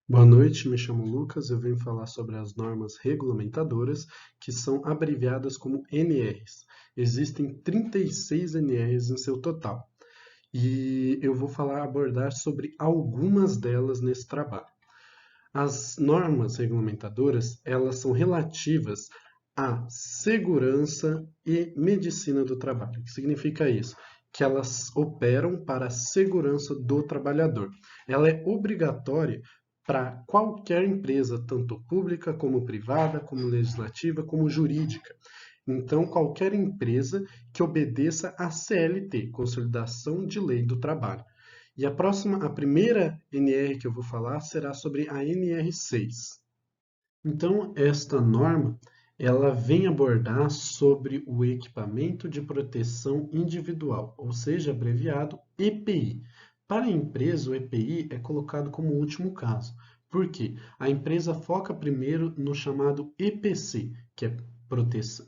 Boa noite, me chamo Lucas. Eu venho falar sobre as normas regulamentadoras, que são abreviadas como NRs. Existem 36 NRs em seu total, e eu vou abordar sobre algumas delas nesse trabalho. As normas regulamentadoras, elas são relativas à segurança e medicina do trabalho. O que significa isso? Que elas operam para a segurança do trabalhador. Ela é obrigatória para qualquer empresa, tanto pública como privada, como legislativa, como jurídica. Então, qualquer empresa que obedeça à CLT, Consolidação de Lei do Trabalho. E a primeira NR que eu vou falar será sobre a NR6. Então, esta norma, ela vem abordar sobre o equipamento de proteção individual, ou seja, abreviado EPI. Para a empresa, o EPI é colocado como último caso. Por quê? A empresa foca primeiro no chamado EPC, que é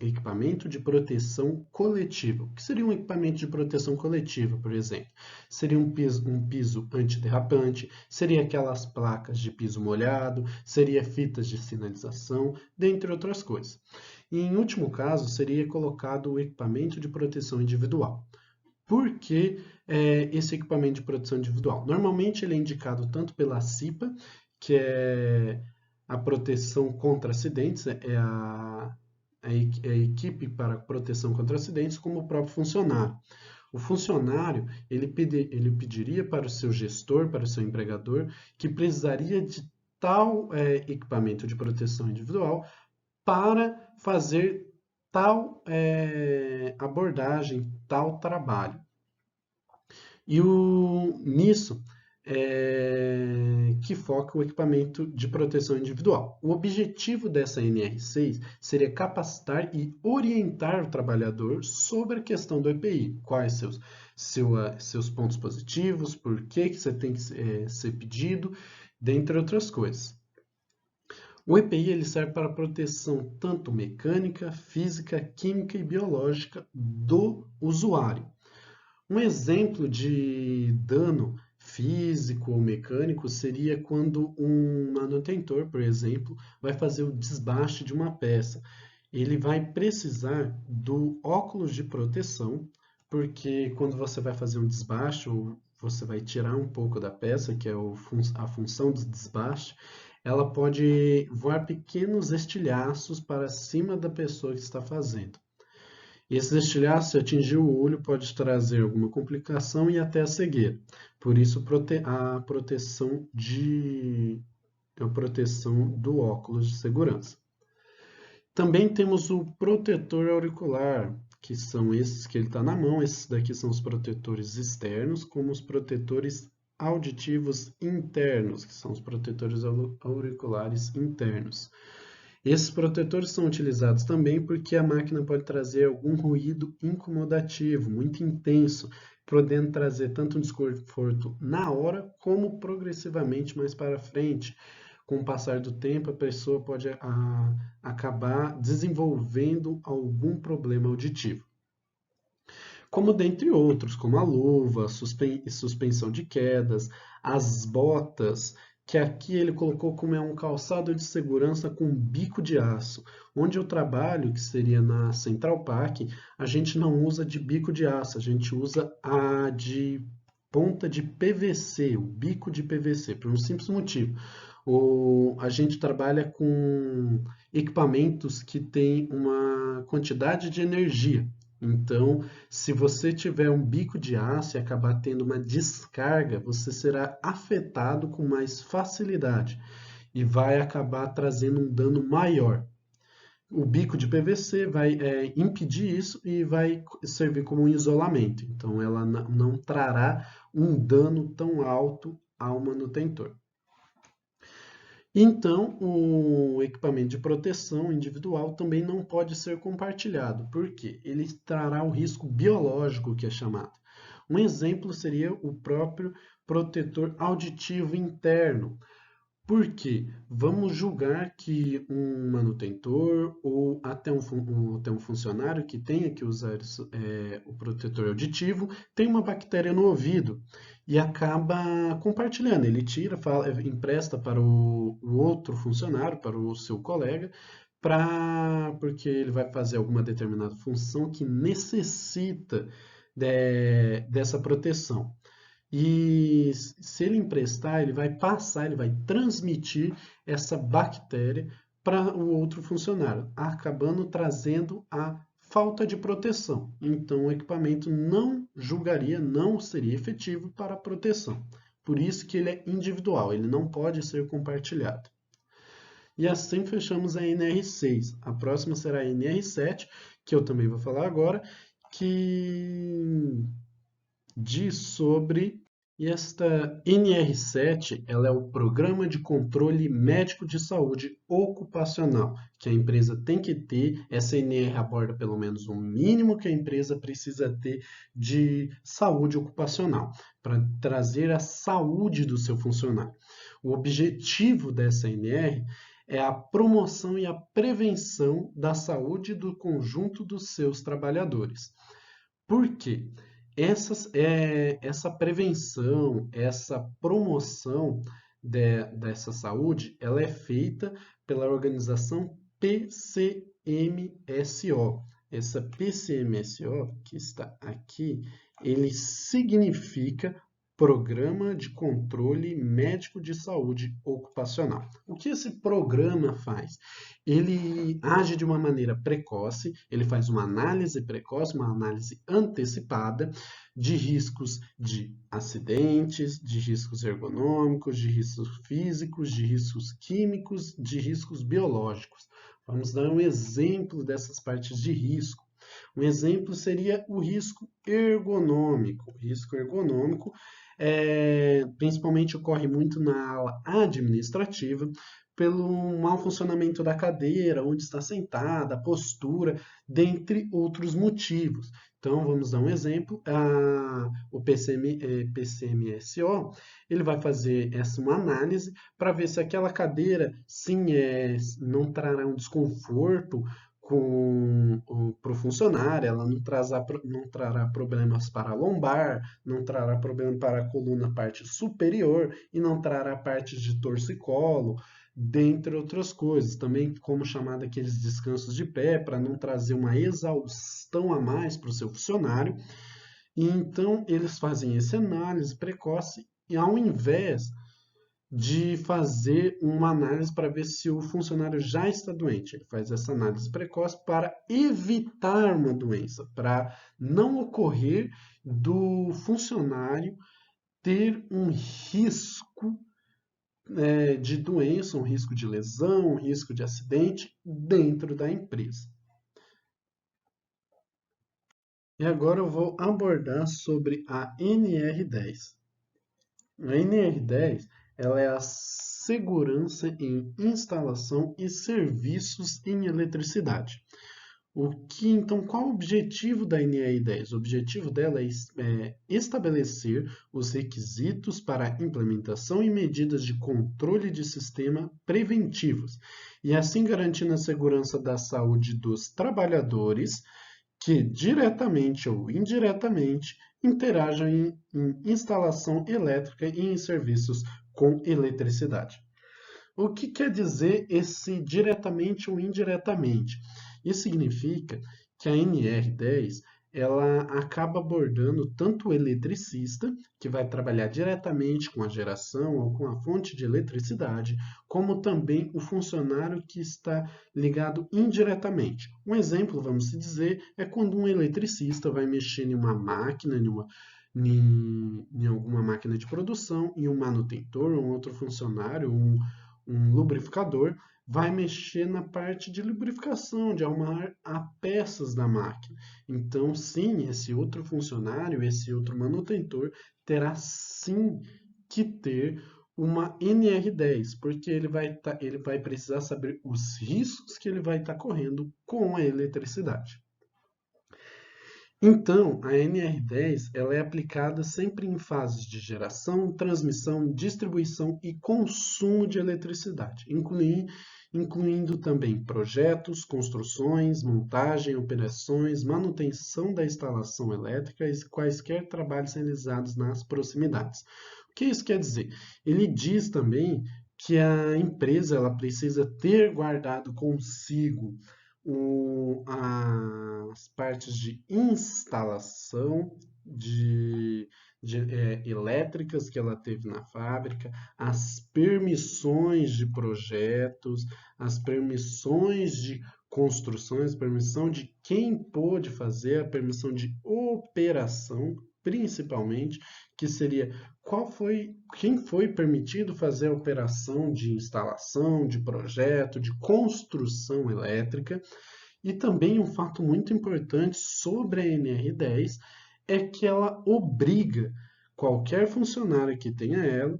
equipamento de proteção coletiva. O que seria um equipamento de proteção coletiva, por exemplo? Seria um piso antiderrapante, seria aquelas placas de piso molhado, seria fitas de sinalização, dentre outras coisas. E, em último caso, seria colocado o equipamento de proteção individual. Por que esse equipamento de proteção individual? Normalmente ele é indicado tanto pela CIPA, que é a proteção contra acidentes, é a equipe para proteção contra acidentes, como o próprio funcionário. O funcionário, ele pediria para o seu gestor, para o seu empregador, que precisaria de tal equipamento de proteção individual para fazer tal abordagem, tal trabalho. Nisso que foca o equipamento de proteção individual. O objetivo dessa NR6 seria capacitar e orientar o trabalhador sobre a questão do EPI, quais seus pontos positivos, por que você tem que ser pedido, dentre outras coisas. O EPI ele serve para a proteção tanto mecânica, física, química e biológica do usuário. Um exemplo de dano físico ou mecânico seria quando um manutentor, por exemplo, vai fazer o desbaste de uma peça. Ele vai precisar do óculos de proteção, porque quando você vai fazer um desbaste, ou você vai tirar um pouco da peça, que é a função do desbaste, ela pode voar pequenos estilhaços para cima da pessoa que está fazendo. E esses estilhaços, se atingir o olho, pode trazer alguma complicação e até a cegueira. Por isso, a proteção do óculos de segurança. Também temos o protetor auricular, que são esses que ele está na mão. Esses daqui são os protetores externos, como os protetores auditivos internos, que são os protetores auriculares internos. Esses protetores são utilizados também porque a máquina pode trazer algum ruído incomodativo, muito intenso, podendo trazer tanto um desconforto na hora como progressivamente mais para frente. Com o passar do tempo, a pessoa pode acabar desenvolvendo algum problema auditivo. Como dentre outros, como a luva, suspensão de quedas, as botas, que aqui ele colocou como um calçado de segurança com bico de aço. Onde eu trabalho, que seria na Central Park, a gente não usa de bico de aço, a gente usa a de ponta de PVC, o bico de PVC, por um simples motivo. A gente trabalha com equipamentos que têm uma quantidade de energia. Então, se você tiver um bico de aço e acabar tendo uma descarga, você será afetado com mais facilidade e vai acabar trazendo um dano maior. O bico de PVC vai impedir isso e vai servir como um isolamento. Então, ela não trará um dano tão alto ao manutentor. Então, o equipamento de proteção individual também não pode ser compartilhado, porque ele trará o risco biológico que é chamado. Um exemplo seria o próprio protetor auditivo interno. Por quê? Vamos julgar que um manutentor ou até um funcionário que tenha que usar o protetor auditivo tem uma bactéria no ouvido e acaba compartilhando. Ele tira, empresta para o outro funcionário, para o seu colega, porque ele vai fazer alguma determinada função que necessita dessa proteção. E se ele emprestar, ele vai passar, ele vai transmitir essa bactéria para o outro funcionário, acabando trazendo a falta de proteção. Então, o equipamento não julgaria, não seria efetivo para a proteção. Por isso que ele é individual, ele não pode ser compartilhado. E assim fechamos a NR6. A próxima será a NR7, que eu também vou falar agora, que diz sobre. E esta NR7, ela é o Programa de Controle Médico de Saúde Ocupacional, que a empresa tem que ter. Essa NR aborda pelo menos o mínimo que a empresa precisa ter de saúde ocupacional, para trazer a saúde do seu funcionário. O objetivo dessa NR é a promoção e a prevenção da saúde do conjunto dos seus trabalhadores. Por quê? Essa prevenção, essa promoção dessa saúde, ela é feita pela organização PCMSO. Essa PCMSO que está aqui, ele significa Programa de Controle Médico de Saúde Ocupacional. O que esse programa faz? Ele age de uma maneira precoce, ele faz uma análise precoce, uma análise antecipada de riscos de acidentes, de riscos ergonômicos, de riscos físicos, de riscos químicos, de riscos biológicos. Vamos dar um exemplo dessas partes de risco. Um exemplo seria o risco ergonômico. O risco ergonômico principalmente ocorre muito na ala administrativa, pelo mau funcionamento da cadeira, onde está sentada, a postura, dentre outros motivos. Então, vamos dar um exemplo. O PCMSO, ele vai fazer uma análise para ver se aquela cadeira, sim, não trará um desconforto para o funcionário, ela não trará problemas para a lombar, não trará problema para a coluna parte superior e não trará parte de torcicolo, dentre outras coisas. Também como chamar aqueles descansos de pé, para não trazer uma exaustão a mais para o seu funcionário. E então eles fazem essa análise precoce e ao invés de fazer uma análise para ver se o funcionário já está doente. Ele faz essa análise precoce para evitar uma doença, para não ocorrer do funcionário ter um risco de doença, um risco de lesão, um risco de acidente dentro da empresa. E agora eu vou abordar sobre a NR10. A NR10 ela é a segurança em instalação e serviços em eletricidade. Então, qual o objetivo da NR10? O objetivo dela é estabelecer os requisitos para implementação e medidas de controle de sistema preventivos, e assim garantindo a segurança da saúde dos trabalhadores que, diretamente ou indiretamente, interajam em instalação elétrica e em serviços com eletricidade. O que quer dizer esse diretamente ou indiretamente? Isso significa que a NR10 ela acaba abordando tanto o eletricista, que vai trabalhar diretamente com a geração ou com a fonte de eletricidade, como também o funcionário que está ligado indiretamente. Um exemplo, vamos dizer, é quando um eletricista vai mexer em uma máquina, em alguma máquina de produção, e um manutentor, um outro funcionário, um lubrificador, vai mexer na parte de lubrificação, de arrumar as peças da máquina. Então, sim, esse outro funcionário, esse outro manutentor, terá sim que ter uma NR10, porque ele vai precisar saber os riscos que ele vai estar correndo com a eletricidade. Então, a NR10 ela é aplicada sempre em fases de geração, transmissão, distribuição e consumo de eletricidade, incluindo também projetos, construções, montagem, operações, manutenção da instalação elétrica e quaisquer trabalhos realizados nas proximidades. O que isso quer dizer? Ele diz também que a empresa ela precisa ter guardado consigo as partes de instalação elétricas que ela teve na fábrica, as permissões de projetos, as permissões de construções, permissão de quem pôde fazer, a permissão de operação, principalmente, que seria quem foi permitido fazer a operação de instalação, de projeto, de construção elétrica. E também um fato muito importante sobre a NR10 é que ela obriga qualquer funcionário que tenha ela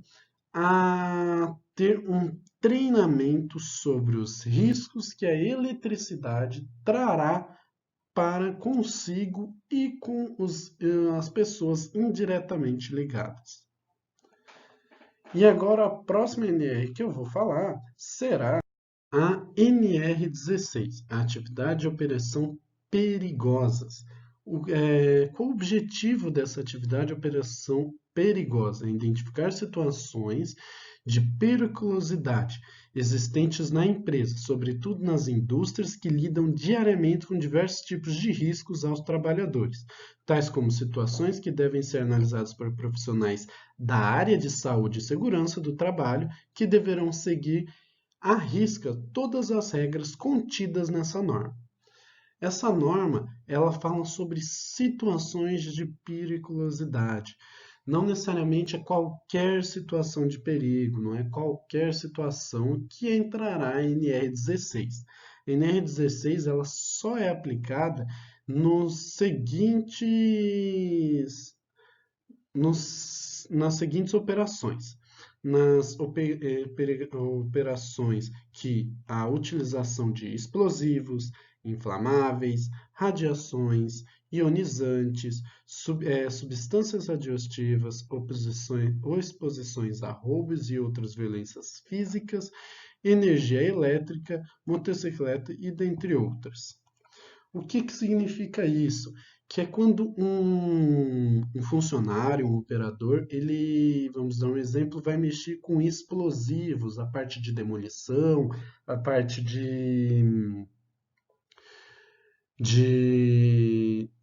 a ter um treinamento sobre os riscos que a eletricidade trará para consigo e com as pessoas indiretamente ligadas. E agora a próxima NR que eu vou falar será a NR16, a Atividade de Operação Perigosas. Qual o objetivo dessa atividade de operação perigosa? É identificar situações de periculosidade existentes na empresa, sobretudo nas indústrias que lidam diariamente com diversos tipos de riscos aos trabalhadores, tais como situações que devem ser analisadas por profissionais da área de saúde e segurança do trabalho, que deverão seguir à risca todas as regras contidas nessa norma. Essa norma, ela fala sobre situações de periculosidade. Não necessariamente é qualquer situação de perigo, não é qualquer situação que entrará em NR16. A NR16 ela só é aplicada nas seguintes operações. Nas operações que a utilização de explosivos, inflamáveis, radiações, ionizantes, substâncias radioativas, exposições a roubos e outras violências físicas, energia elétrica, motocicleta e dentre outras. O que significa isso? Que é quando um funcionário, um operador, ele, vamos dar um exemplo, vai mexer com explosivos, a parte de demolição, a parte de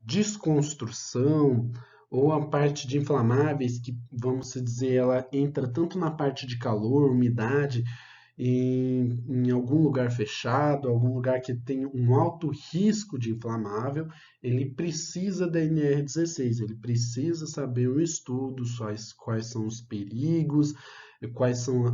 desconstrução, ou a parte de inflamáveis, que, vamos dizer, ela entra tanto na parte de calor, umidade, em algum lugar fechado, algum lugar que tem um alto risco de inflamável, ele precisa da NR16, ele precisa saber um estudo, quais são os perigos, quais são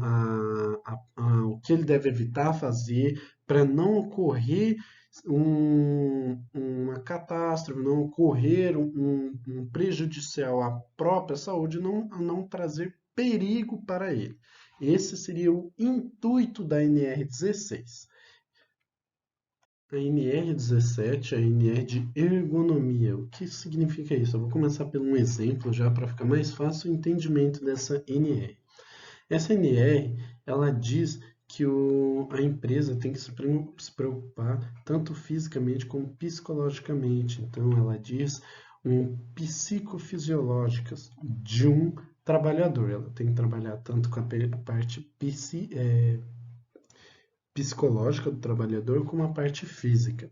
o que ele deve evitar fazer para não ocorrer uma catástrofe, não ocorrer um prejudicial à própria saúde, não trazer perigo para ele. Esse seria o intuito da NR16. A NR17 é a NR de ergonomia. O que significa isso? Eu vou começar por um exemplo já para ficar mais fácil o entendimento dessa NR. Essa NR, ela diz que a empresa tem que se preocupar tanto fisicamente como psicologicamente. Então, ela diz psicofisiológicas de um trabalhador. Ela tem que trabalhar tanto com a parte psicológica do trabalhador como a parte física.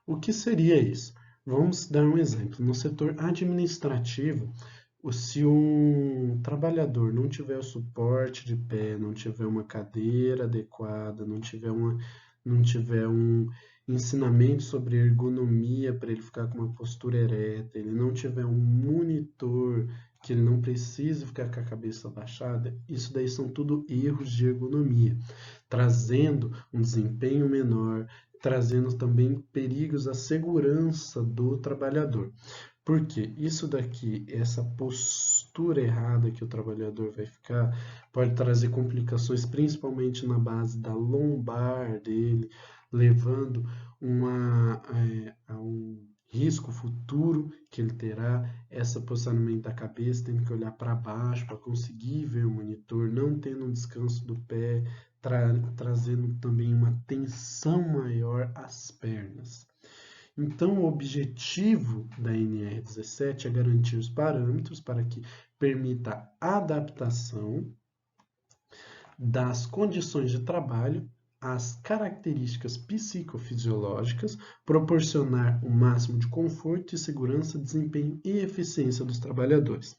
O que seria isso? Vamos dar um exemplo. No setor administrativo, se um trabalhador não tiver o suporte de pé, não tiver uma cadeira adequada, não tiver um ensinamento sobre ergonomia para ele ficar com uma postura ereta, ele não tiver um monitor que ele não precise ficar com a cabeça baixada, isso daí são tudo erros de ergonomia, trazendo um desempenho menor, trazendo também perigos à segurança do trabalhador. Porque isso daqui, essa postura errada que o trabalhador vai ficar, pode trazer complicações, principalmente na base da lombar dele, levando a um risco futuro que ele terá, esse posicionamento da cabeça, tendo que olhar para baixo para conseguir ver o monitor, não tendo um descanso do pé, trazendo também uma tensão maior às pernas. Então, o objetivo da NR17 é garantir os parâmetros para que permita a adaptação das condições de trabalho às características psicofisiológicas, proporcionar o máximo de conforto e segurança, desempenho e eficiência dos trabalhadores.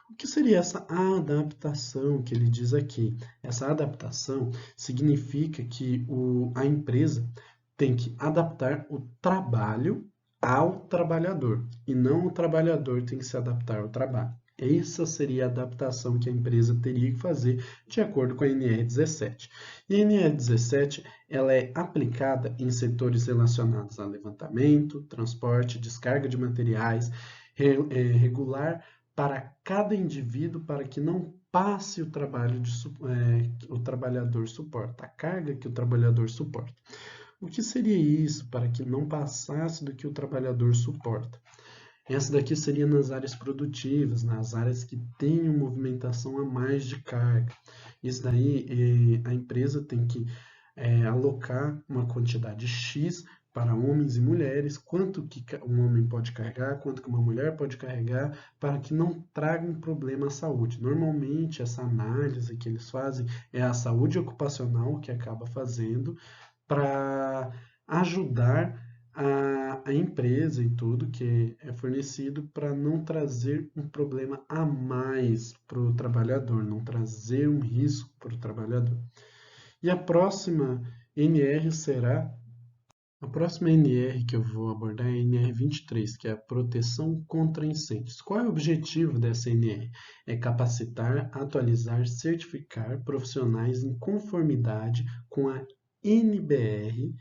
O que seria essa adaptação que ele diz aqui? Essa adaptação significa que a empresa tem que adaptar o trabalho ao trabalhador e não o trabalhador tem que se adaptar ao trabalho. Essa seria a adaptação que a empresa teria que fazer de acordo com a NR17. E a NR17 ela é aplicada em setores relacionados a levantamento, transporte, descarga de materiais, regular para cada indivíduo para que não passe o trabalhador suporta, a carga que o trabalhador suporta. O que seria isso para que não passasse do que o trabalhador suporta? Essa daqui seria nas áreas produtivas, nas áreas que tenham movimentação a mais de carga. Isso daí a empresa tem que alocar uma quantidade X para homens e mulheres, quanto que um homem pode carregar, quanto que uma mulher pode carregar, para que não traga um problema à saúde. Normalmente, essa análise que eles fazem é a saúde ocupacional que acaba fazendo para ajudar a empresa e tudo que é fornecido para não trazer um problema a mais para o trabalhador, não trazer um risco para o trabalhador. E a próxima NR será, a próxima NR que eu vou abordar é a NR23, que é a proteção contra incêndios. Qual é o objetivo dessa NR? É capacitar, atualizar, certificar profissionais em conformidade com a NBR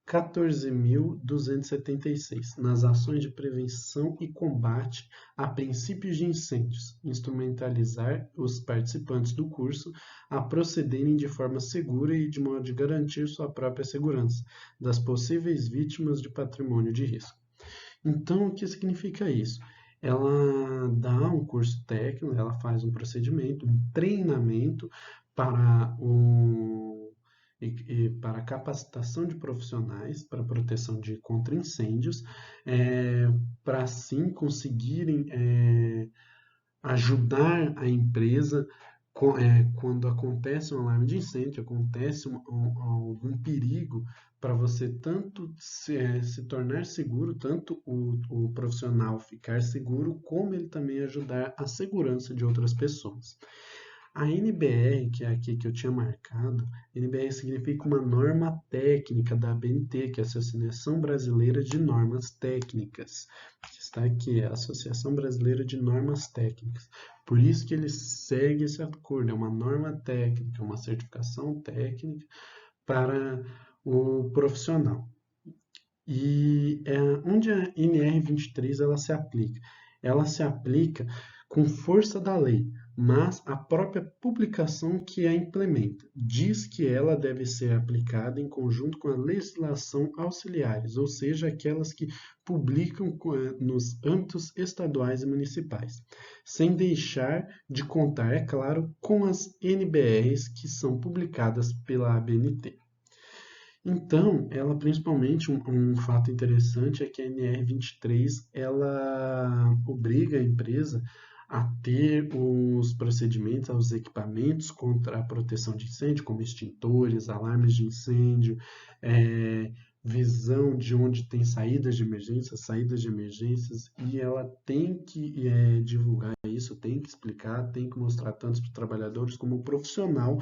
14.276, nas ações de prevenção e combate a princípios de incêndios, instrumentalizar os participantes do curso a procederem de forma segura e de modo de garantir sua própria segurança das possíveis vítimas de patrimônio de risco. Então, o que significa isso? Ela dá um curso técnico, ela faz um procedimento, um treinamento para para a capacitação de profissionais para proteção de contra incêndios, para assim conseguirem ajudar a empresa quando acontece um alarme de incêndio, acontece algum perigo, para você tanto se tornar seguro, tanto o profissional ficar seguro, como ele também ajudar a segurança de outras pessoas. A NBR, que é aqui que eu tinha marcado, NBR significa uma norma técnica da ABNT, que é a Associação Brasileira de Normas Técnicas. Está aqui, a Associação Brasileira de Normas Técnicas. Por isso que ele segue esse acordo, é uma norma técnica, uma certificação técnica para o profissional. E onde a NR23 ela se aplica? Ela se aplica com força da lei, mas a própria publicação que a implementa diz que ela deve ser aplicada em conjunto com a legislação auxiliares, ou seja, aquelas que publicam nos âmbitos estaduais e municipais, sem deixar de contar, é claro, com as NBRs que são publicadas pela ABNT. Então, ela principalmente, um fato interessante é que a NR23, ela obriga a empresa a ter os procedimentos, os equipamentos contra a proteção de incêndio, como extintores, alarmes de incêndio, visão de onde tem saídas de emergências, e ela tem que divulgar isso, tem que explicar, tem que mostrar tanto para os trabalhadores como o profissional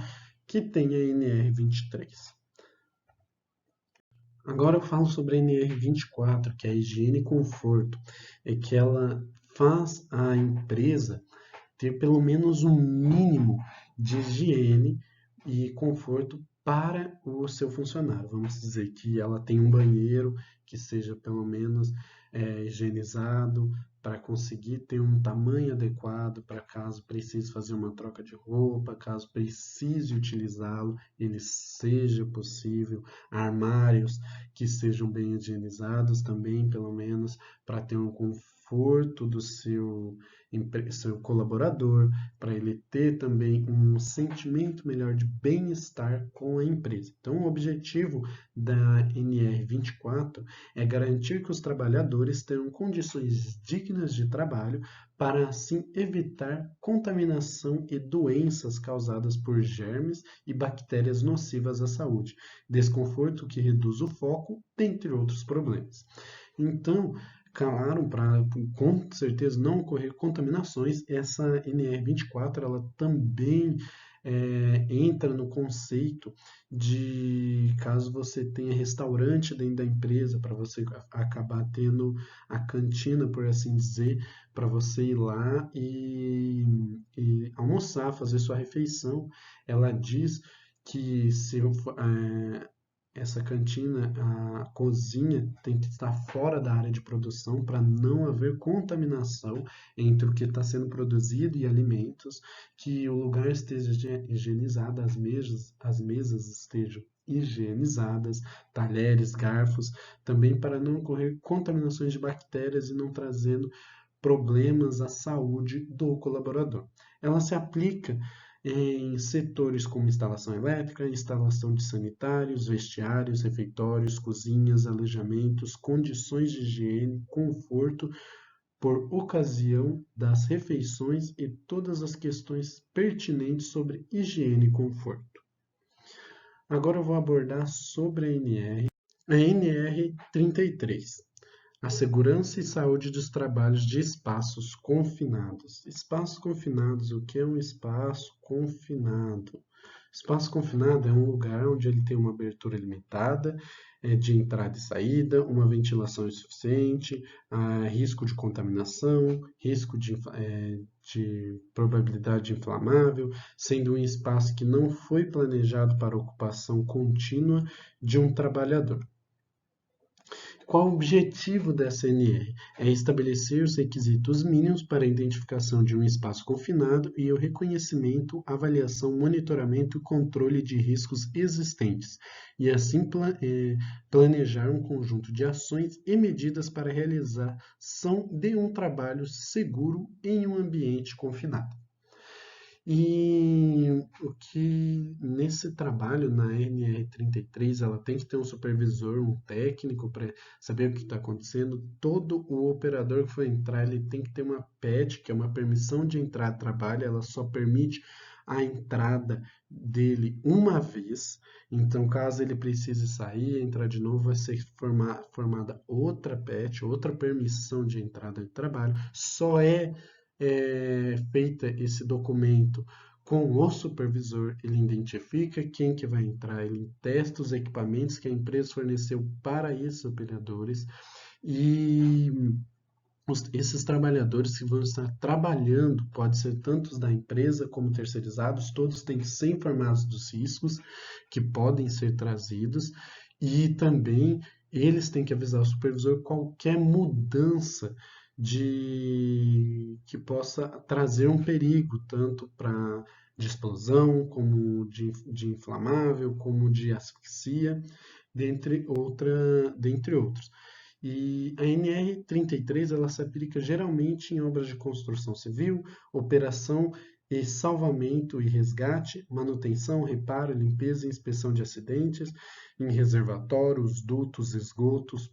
que tem a NR23. Agora eu falo sobre a NR24, que é a higiene e conforto, é que ela faz a empresa ter pelo menos um mínimo de higiene e conforto para o seu funcionário. Vamos dizer que ela tem um banheiro que seja pelo menos higienizado, para conseguir ter um tamanho adequado para caso precise fazer uma troca de roupa, caso precise utilizá-lo, ele seja possível. Armários que sejam bem higienizados também, pelo menos, para ter um conforto do seu colaborador, para ele ter também um sentimento melhor de bem-estar com a empresa. Então, o objetivo da NR24 é garantir que os trabalhadores tenham condições dignas de trabalho para assim evitar contaminação e doenças causadas por germes e bactérias nocivas à saúde, desconforto que reduz o foco, dentre outros problemas. Então, claro, para com certeza não ocorrer contaminações, essa NR24 ela também entra no conceito de caso você tenha restaurante dentro da empresa, para você acabar tendo a cantina, por assim dizer, para você ir lá e almoçar, fazer sua refeição. Ela diz que se essa cantina, a cozinha tem que estar fora da área de produção para não haver contaminação entre o que está sendo produzido e alimentos, que o lugar esteja higienizado, as mesas estejam higienizadas, talheres, garfos, também para não ocorrer contaminações de bactérias e não trazendo problemas à saúde do colaborador. Ela se aplica em setores como instalação elétrica, instalação de sanitários, vestiários, refeitórios, cozinhas, alojamentos, condições de higiene, conforto por ocasião das refeições e todas as questões pertinentes sobre higiene e conforto. Agora eu vou abordar sobre a NR 33. A segurança e saúde dos trabalhos de espaços confinados. Espaços confinados, o que é um espaço confinado? Espaço confinado é um lugar onde ele tem uma abertura limitada de entrada e saída, uma ventilação insuficiente, risco de contaminação, risco de probabilidade inflamável, sendo um espaço que não foi planejado para ocupação contínua de um trabalhador. Qual o objetivo dessa NR? É estabelecer os requisitos mínimos para a identificação de um espaço confinado e o reconhecimento, avaliação, monitoramento e controle de riscos existentes, e assim planejar um conjunto de ações e medidas para a realização de um trabalho seguro em um ambiente confinado. E o que nesse trabalho na NR33 ela tem que ter um supervisor, um técnico para saber o que está acontecendo. Todo o operador que for entrar, ele tem que ter uma PET, que é uma permissão de entrar a trabalho, ela só permite a entrada dele uma vez. Então, caso ele precise sair, entrar de novo, vai ser formada outra PET, outra permissão de entrada de trabalho. Só é feita esse documento com o supervisor, ele identifica quem que vai entrar, ele testa os equipamentos que a empresa forneceu para esses operadores e esses trabalhadores que vão estar trabalhando, pode ser tanto da empresa como terceirizados, todos têm que ser informados dos riscos que podem ser trazidos e também eles têm que avisar o supervisor qualquer mudança que possa trazer um perigo, tanto de explosão, como de inflamável, como de asfixia, dentre outros. E a NR33 ela se aplica geralmente em obras de construção civil, operação e salvamento e resgate, manutenção, reparo, limpeza e inspeção de acidentes, em reservatórios, dutos, esgotos,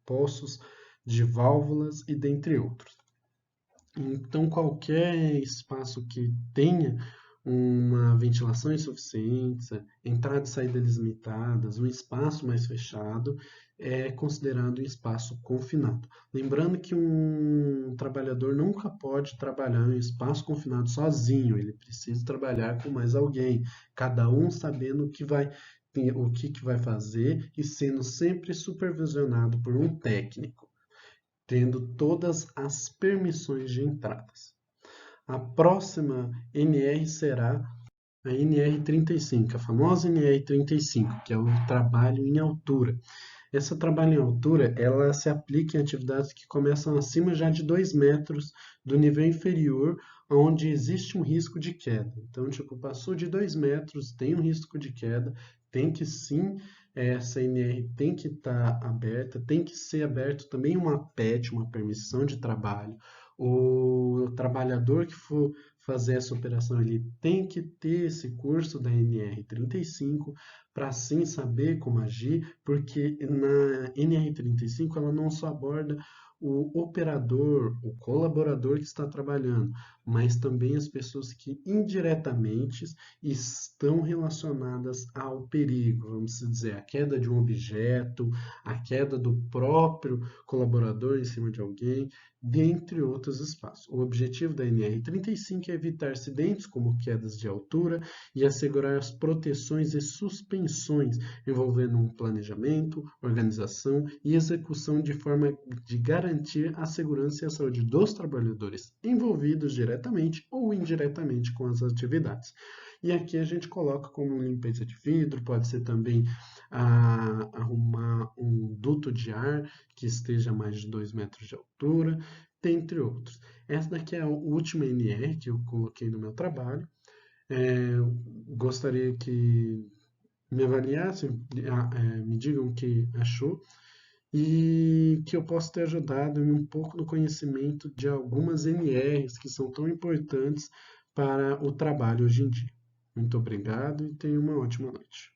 poços de válvulas e dentre outros. Então, qualquer espaço que tenha uma ventilação insuficiente, entrada e saída limitadas, um espaço mais fechado, é considerado um espaço confinado. Lembrando que um trabalhador nunca pode trabalhar em um espaço confinado sozinho, ele precisa trabalhar com mais alguém, cada um sabendo o que vai fazer e sendo sempre supervisionado por um técnico, tendo todas as permissões de entradas. A próxima NR será a NR35, a famosa NR35, que é o trabalho em altura. Essa trabalho em altura, ela se aplica em atividades que começam acima já de 2 metros do nível inferior, onde existe um risco de queda. Então, tipo, passou de 2 metros, tem um risco de queda, tem que sim, essa NR tem que estar aberta, tem que ser aberto também uma PET, uma permissão de trabalho. O trabalhador que for fazer essa operação, ele tem que ter esse curso da NR35 para sim saber como agir, porque na NR35 ela não só aborda o operador, o colaborador que está trabalhando, mas também as pessoas que indiretamente estão relacionadas ao perigo, vamos dizer, a queda de um objeto, a queda do próprio colaborador em cima de alguém, dentre outros espaços. O objetivo da NR35 é evitar acidentes como quedas de altura e assegurar as proteções e suspensões envolvendo um planejamento, organização e execução de forma de garantir a segurança e a saúde dos trabalhadores envolvidos diretamente ou indiretamente com as atividades. E aqui a gente coloca como limpeza de vidro, pode ser também arrumar um duto de ar que esteja a mais de 2 metros de altura, dentre outros. Essa daqui é a última NR que eu coloquei no meu trabalho. Gostaria que me avaliassem, me digam o que achou e que eu possa ter ajudado em um pouco no conhecimento de algumas NRs que são tão importantes para o trabalho hoje em dia. Muito obrigado e tenha uma ótima noite.